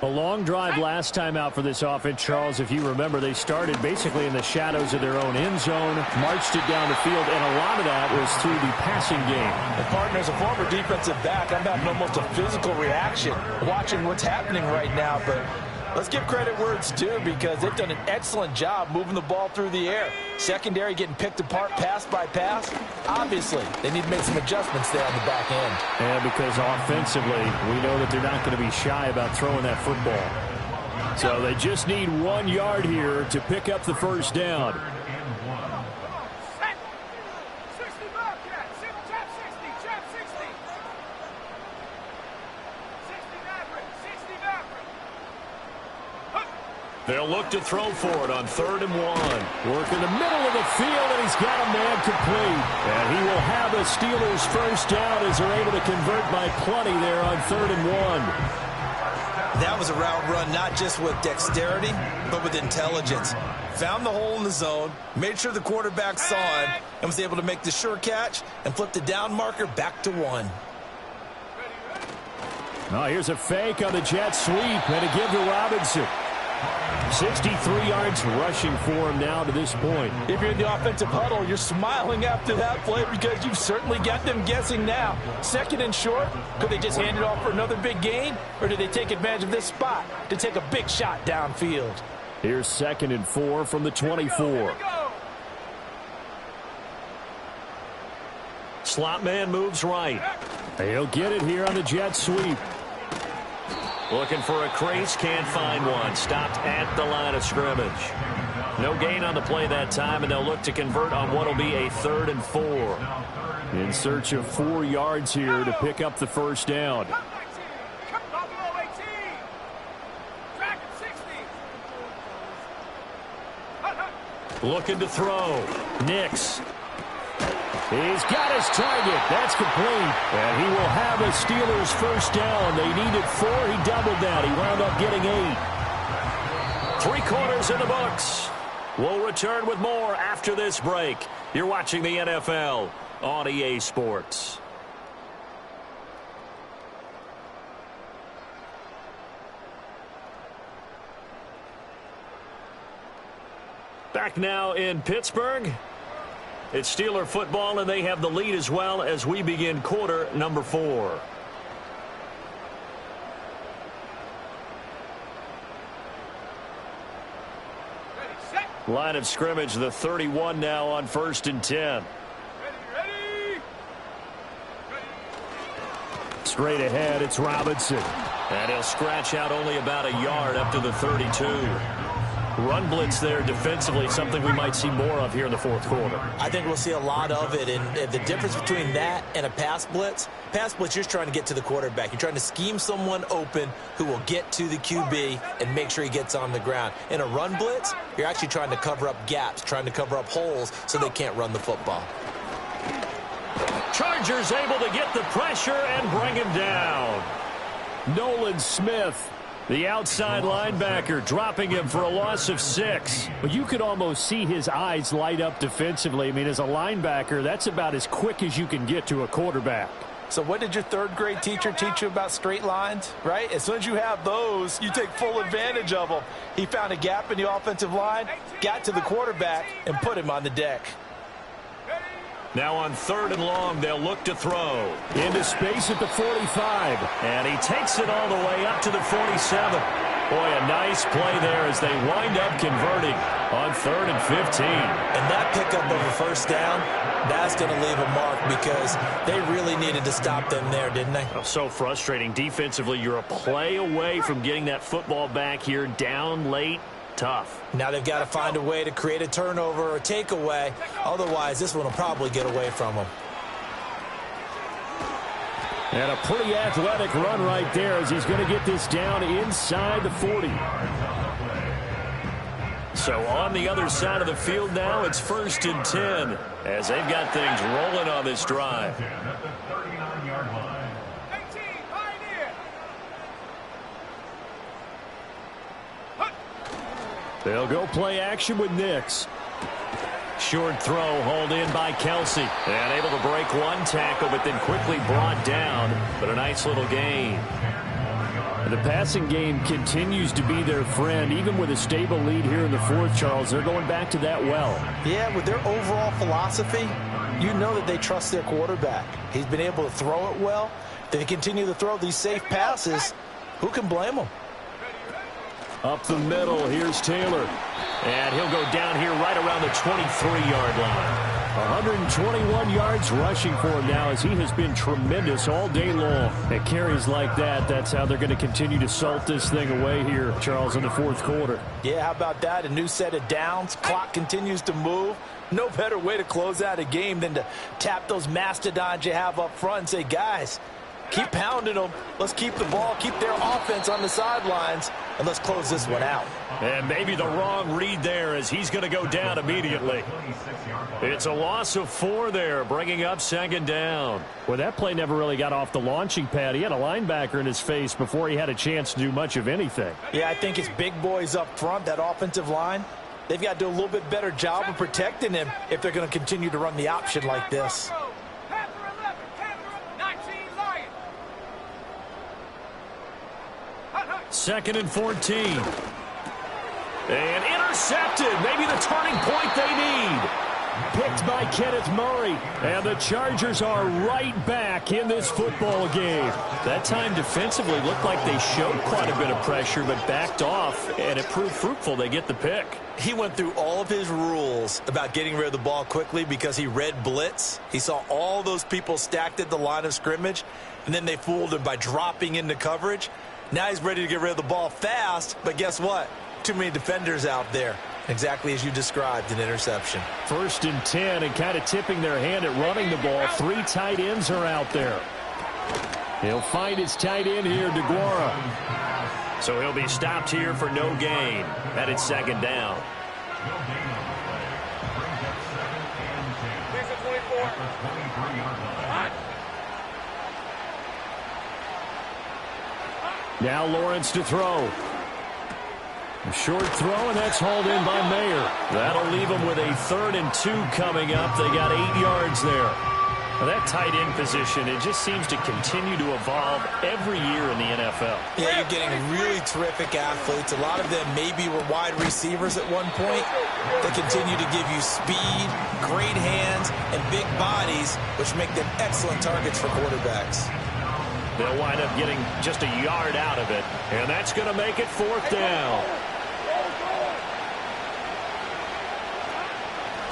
A long drive last time out for this offense, Charles. If you remember, they started basically in the shadows of their own end zone, marched it down the field, and a lot of that was through the passing game. And partner, as a former defensive back, I'm having almost a physical reaction watching what's happening right now. But let's give credit where it's due because they've done an excellent job moving the ball through the air. Secondary getting picked apart pass by pass. Obviously, they need to make some adjustments there on the back end. And because offensively, we know that they're not going to be shy about throwing that football. So they just need 1 yard here to pick up the first down. 60 Bobcat, trap 60, trap 60. 60 Maverick, 60 Maverick. They'll look to throw for it on 3rd and 1. Work in the middle of the field, and he's got a man complete. And he will have a Steelers first down as they're able to convert by plenty there on 3rd and 1. That was a route run not just with dexterity, but with intelligence. Found the hole in the zone, made sure the quarterback saw him, and was able to make the sure catch and flip the down marker back to 1. Now here's a fake on the jet sweep, and a give to Robinson. 63 yards rushing for him now to this point. If you're in the offensive huddle, you're smiling after that play because you've certainly got them guessing now. 2nd and short, could they just hand it off for another big gain? Or do they take advantage of this spot to take a big shot downfield? Here's 2nd and 4 from the 24. Slot man moves right. He'll get it here on the jet sweep. Looking for a crease, can't find one. Stopped at the line of scrimmage. No gain on the play that time, and they'll look to convert on what will be a 3rd and 4. In search of 4 yards here to pick up the first down. Looking to throw. Nix. He's got his target. That's complete. And he will have a Steelers first down. They needed 4. He doubled that. He wound up getting 8. 3 quarters in the books. We'll return with more after this break. You're watching the NFL on EA Sports. Back now in Pittsburgh. It's Steeler football, and they have the lead as well as we begin quarter number 4. Line of scrimmage, the 31 now on 1st and 10. Ready. Straight ahead, it's Robinson. And he'll scratch out only about a yard up to the 32. Run blitz there defensively, something we might see more of here in the 4th quarter. I think we'll see a lot of it, and the difference between that and a pass blitz, you're just trying to get to the quarterback. You're trying to scheme someone open who will get to the QB and make sure he gets on the ground. In a run blitz, you're actually trying to cover up gaps, trying to cover up holes so they can't run the football. Chargers able to get the pressure and bring him down. Nolan Smith, the outside linebacker, dropping him for a loss of 6. But you could almost see his eyes light up defensively. I mean, as a linebacker, that's about as quick as you can get to a quarterback. So what did your 3rd grade teacher teach you about straight lines, right? As soon as you have those, you take full advantage of them. He found a gap in the offensive line, got to the quarterback, and put him on the deck. Now on 3rd and long, they'll look to throw. Into space at the 45. And he takes it all the way up to the 47. Boy, a nice play there as they wind up converting on 3rd and 15. And that pickup of a first down, that's going to leave a mark because they really needed to stop them there, didn't they? Oh, so frustrating. Defensively, you're a play away from getting that football back here down late. Tough. Now they've got to find a way to create a turnover or a takeaway. Otherwise, this one will probably get away from them. And a pretty athletic run right there as he's going to get this down inside the 40. So on the other side of the field now, it's 1st and 10 as they've got things rolling on this drive. They'll go play action with Nix. Short throw hauled in by Kelsey. And able to break one tackle, but then quickly brought down. But a nice little gain. The passing game continues to be their friend. Even with a stable lead here in the 4th, Charles, they're going back to that well. Yeah, with their overall philosophy, you know that they trust their quarterback. He's been able to throw it well. They continue to throw these safe passes. Who can blame them? Up the middle, here's Taylor. And he'll go down here right around the 23-yard line. 121 yards rushing for him now as he has been tremendous all day long. At carries like that, that's how they're going to continue to salt this thing away here, Charles, in the 4th quarter. Yeah, how about that? A new set of downs. Clock continues to move. No better way to close out a game than to tap those mastodons you have up front and say, guys, keep pounding them. Let's keep the ball, keep their offense on the sidelines, and let's close this one out. And maybe the wrong read there as he's going to go down immediately. It's a loss of 4 there, bringing up 2nd down. Well, that play never really got off the launching pad. He had a linebacker in his face before he had a chance to do much of anything. Yeah, I think it's big boys up front, that offensive line. They've got to do a little bit better job of protecting him if they're going to continue to run the option like this. 2nd and 14. And intercepted. Maybe the turning point they need. Picked by Kenneth Murray. And the Chargers are right back in this football game. That time defensively looked like they showed quite a bit of pressure but backed off, and it proved fruitful. They get the pick. He went through all of his rules about getting rid of the ball quickly because he read blitz. He saw all those people stacked at the line of scrimmage, and then they fooled him by dropping into coverage. Now he's ready to get rid of the ball fast, but guess what? Too many defenders out there. Exactly as you described, an interception. 1st and 10, and kind of tipping their hand at running the ball. 3 tight ends are out there. He'll find his tight end here, DeGuara. So he'll be stopped here for no gain. That is 2nd down. Now Lawrence to throw. A short throw, and that's hauled in by Mayer. That'll leave them with a 3rd and 2 coming up. They got 8 yards there. Well, that tight end position, it just seems to continue to evolve every year in the NFL. Yeah, you're getting really terrific athletes. A lot of them maybe were wide receivers at one point. They continue to give you speed, great hands, and big bodies, which make them excellent targets for quarterbacks. They'll wind up getting just a yard out of it, and that's going to make it 4th down.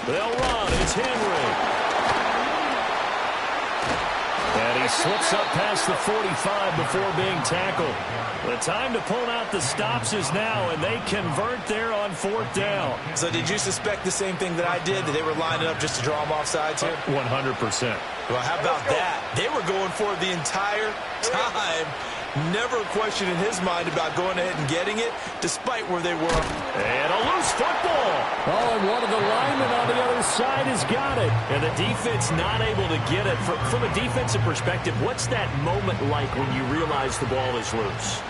They'll run. It's Henry. And he slips up past the 45 before being tackled. The time to pull out the stops is now, and they convert there on 4th down. So did you suspect the same thing that I did, that they were lining up just to draw them off sides here? 100%. Well, how about that? They were going for it the entire time. Never a question in his mind about going ahead and getting it, despite where they were. And a loose football. Oh, and one of the linemen on the other side has got it. And the defense not able to get it. From a defensive perspective, what's that moment like when you realize the ball is loose?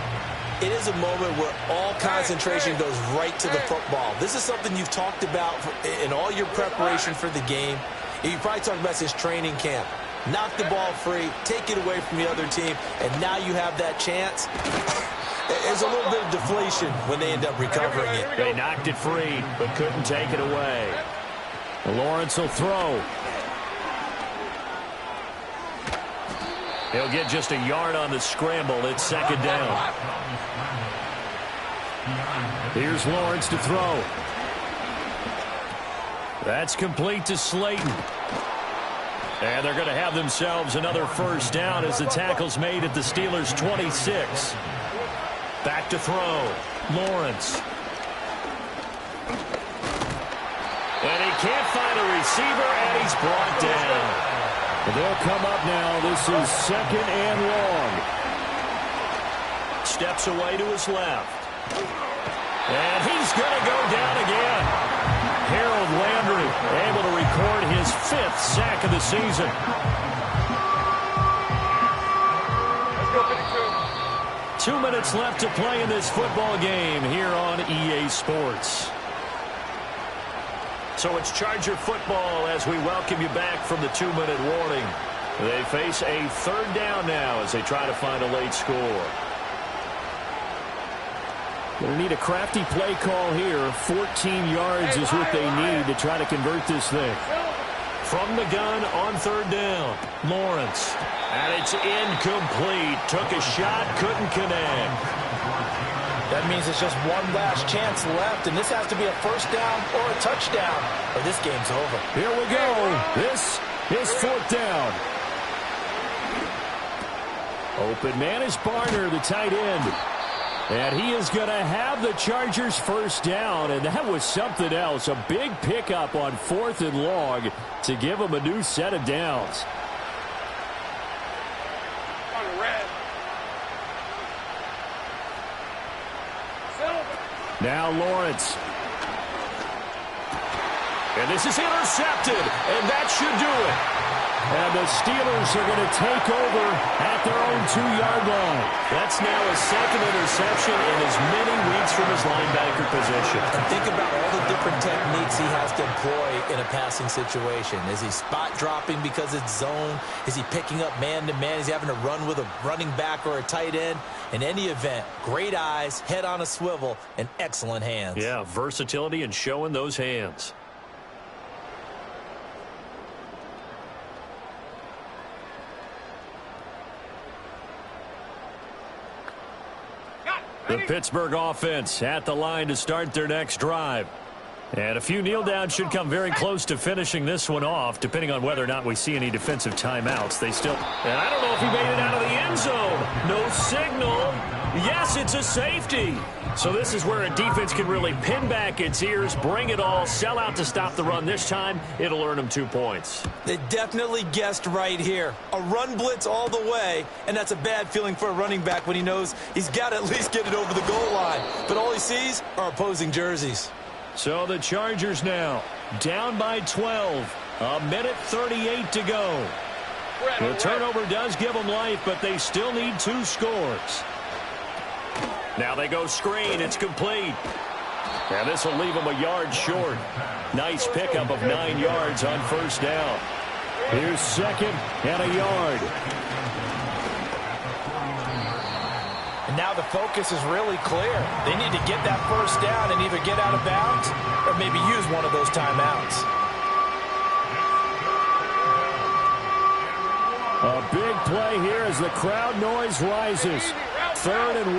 It is a moment where all concentration goes right to the football. This is something you've talked about in all your preparation for the game. You probably talked about this training camp. Knock the ball free, take it away from the other team, and now you have that chance. There's a little bit of deflation when they end up recovering it. They knocked it free, but couldn't take it away. Lawrence will throw. He'll get just a yard on the scramble. It's 2nd down. Here's Lawrence to throw. That's complete to Slayton. And they're going to have themselves another 1st down as the tackle's made at the Steelers' 26. Back to throw. Lawrence. And he can't find a receiver, and he's brought down. They'll come up now. This is 2nd and long. Steps away to his left. And he's going to go down again. Harold Landry able to record his 5th sack of the season. Let's go, 52. 2 minutes left to play in this football game here on EA Sports. So it's Charger football as we welcome you back from the 2-minute warning. They face a 3rd down now as they try to find a late score. They'll need a crafty play call here. 14 yards is what they need to try to convert this thing. From the gun on 3rd down, Lawrence. And it's incomplete. Took a shot, couldn't connect. That means it's just one last chance left, and this has to be a 1st down or a touchdown, or this game's over. Here we go. This is 4th down. Open man is Barner, the tight end. And he is going to have the Chargers' 1st down, and that was something else. A big pickup on 4th and long to give them a new set of downs. On the red. Now Lawrence. And this is intercepted, and that should do it. And the Steelers are going to take over at their own 2-yard line. That's now his 2nd interception in as many weeks from his linebacker position. And think about all the different techniques he has to employ in a passing situation. Is he spot dropping because it's zone? Is he picking up man-to-man? Is he having to run with a running back or a tight end? In any event, great eyes, head on a swivel, and excellent hands. Yeah, versatility and showing those hands. The Pittsburgh offense at the line to start their next drive. And a few kneel downs should come very close to finishing this one off, depending on whether or not we see any defensive timeouts. They still... And I don't know if he made it out of the end zone. No signal. Yes, it's a safety. So this is where a defense can really pin back its ears, bring it all, sell out to stop the run. This time, it'll earn them 2 points. They definitely guessed right here. A run blitz all the way, and that's a bad feeling for a running back when he knows he's got to at least get it over the goal line. But all he sees are opposing jerseys. So the Chargers now down by 12. A minute 38 to go. The turnover does give them life, but they still need 2 scores. Now they go screen. It's complete. And this will leave them a yard short. Nice pickup of 9 yards on first down. Here's second and a yard. And now the focus is really clear. They need to get that first down and either get out of bounds or maybe use one of those timeouts. A big play here as the crowd noise rises. 3rd and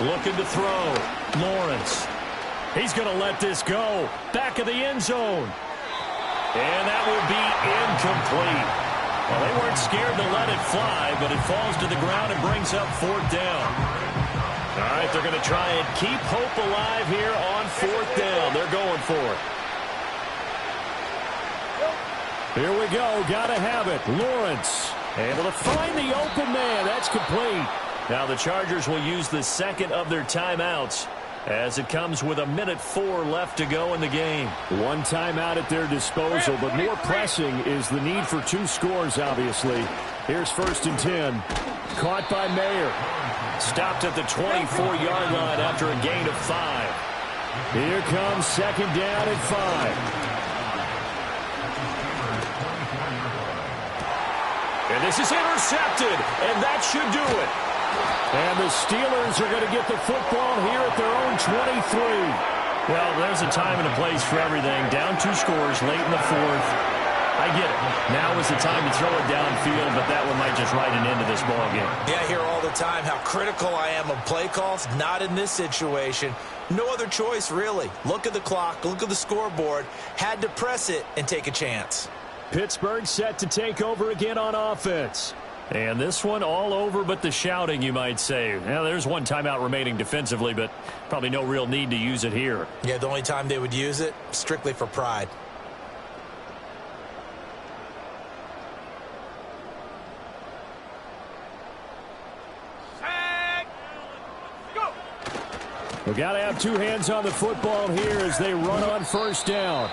1. Looking to throw. Lawrence. He's going to let this go. Back of the end zone. And that will be incomplete. Well, they weren't scared to let it fly, but it falls to the ground and brings up 4th down. All right, they're going to try and keep hope alive here on 4th down. They're going for it. Here we go. Got to have it. Lawrence able to find the open man. That's complete. Now the Chargers will use the second of their timeouts as it comes with a minute 4 left to go in the game. 1 timeout at their disposal, but more pressing is the need for 2 scores, obviously. Here's 1st and 10. Caught by Mayer. Stopped at the 24-yard line after a gain of 5. Here comes 2nd down and 5. And this is intercepted, and that should do it. And the Steelers are going to get the football here at their own 23. Well, there's a time and a place for everything. Down 2 scores late in the 4th. I get it. Now is the time to throw it downfield, but that one might just write an end to this ball game. Yeah, I hear all the time how critical I am of play calls. Not in this situation. No other choice, really. Look at the clock. Look at the scoreboard. Had to press it and take a chance. Pittsburgh set to take over again on offense. And this one all over but the shouting, you might say. Now, there's 1 timeout remaining defensively, but probably no real need to use it here. Yeah, the only time they would use it, strictly for pride. Set. Go. We've got to have 2 hands on the football here as they run on first down.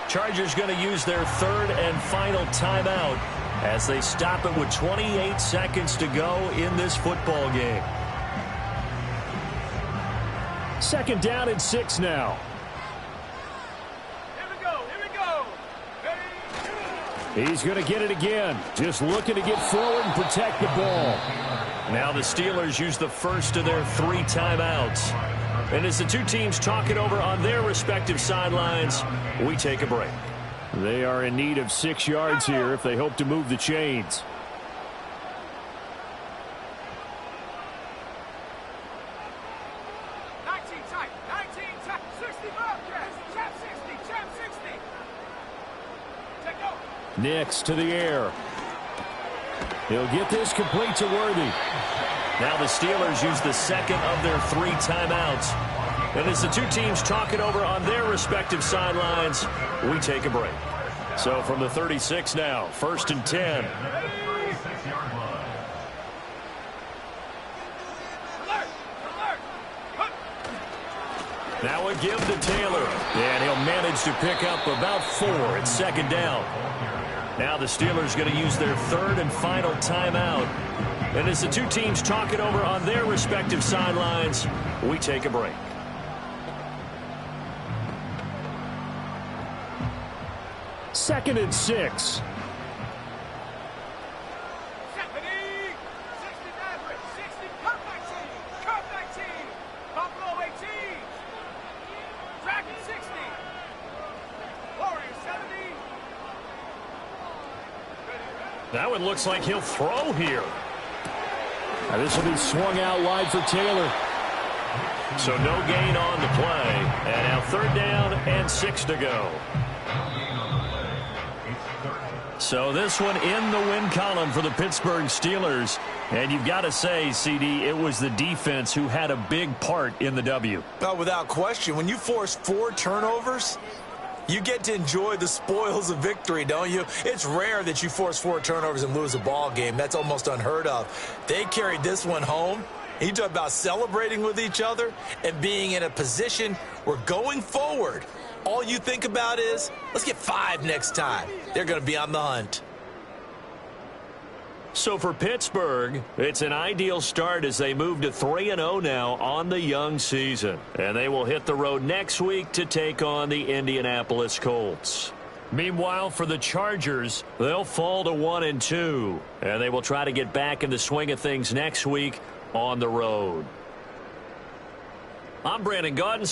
Chargers going to use their 3rd and final timeout as they stop it with 28 seconds to go in this football game. 2nd down and 6 now. Here we go. Here we go. Ready? He's going to get it again. Just looking to get forward and protect the ball. Now the Steelers use the first of their 3 timeouts. And as the 2 teams talk it over on their respective sidelines, we take a break. They are in need of 6 yards here if they hope to move the chains. Tight. 19 tight. 60 Bobcats. Chap 60. Chap 60. Take over. Nix to the air. He'll get this complete to Worthy. Now the Steelers use the second of their 3 timeouts. And as the 2 teams talk it over on their respective sidelines, we take a break. So from the 36 now, 1st and 10. Now a give to Taylor. And he'll manage to pick up about 4 at 2nd down. Now the Steelers going to use their 3rd and final timeout. And as the 2 teams talk it over on their respective sidelines, we take a break. Second and 6. 70. 60 Maverick. 60. Cut 19. Cut 19. Buffalo 18. Dragon 60. Warriors 70. That one looks like he'll throw here. Now this will be swung out wide for Taylor. So no gain on the play. And now 3rd down and 6 to go. So this one in the win column for the Pittsburgh Steelers. And you've got to say, CD, it was the defense who had a big part in the W. Oh, without question. When you force 4 turnovers, you get to enjoy the spoils of victory, don't you? It's rare that you force 4 turnovers and lose a ball game. That's almost unheard of. They carried this one home. You talk about celebrating with each other and being in a position where going forward, all you think about is, let's get 5 next time. They're going to be on the hunt. So for Pittsburgh, it's an ideal start as they move to 3-0 now on the young season. And they will hit the road next week to take on the Indianapolis Colts. Meanwhile, for the Chargers, they'll fall to 1-2. And they will try to get back in the swing of things next week on the road. I'm Brandon Gaudens.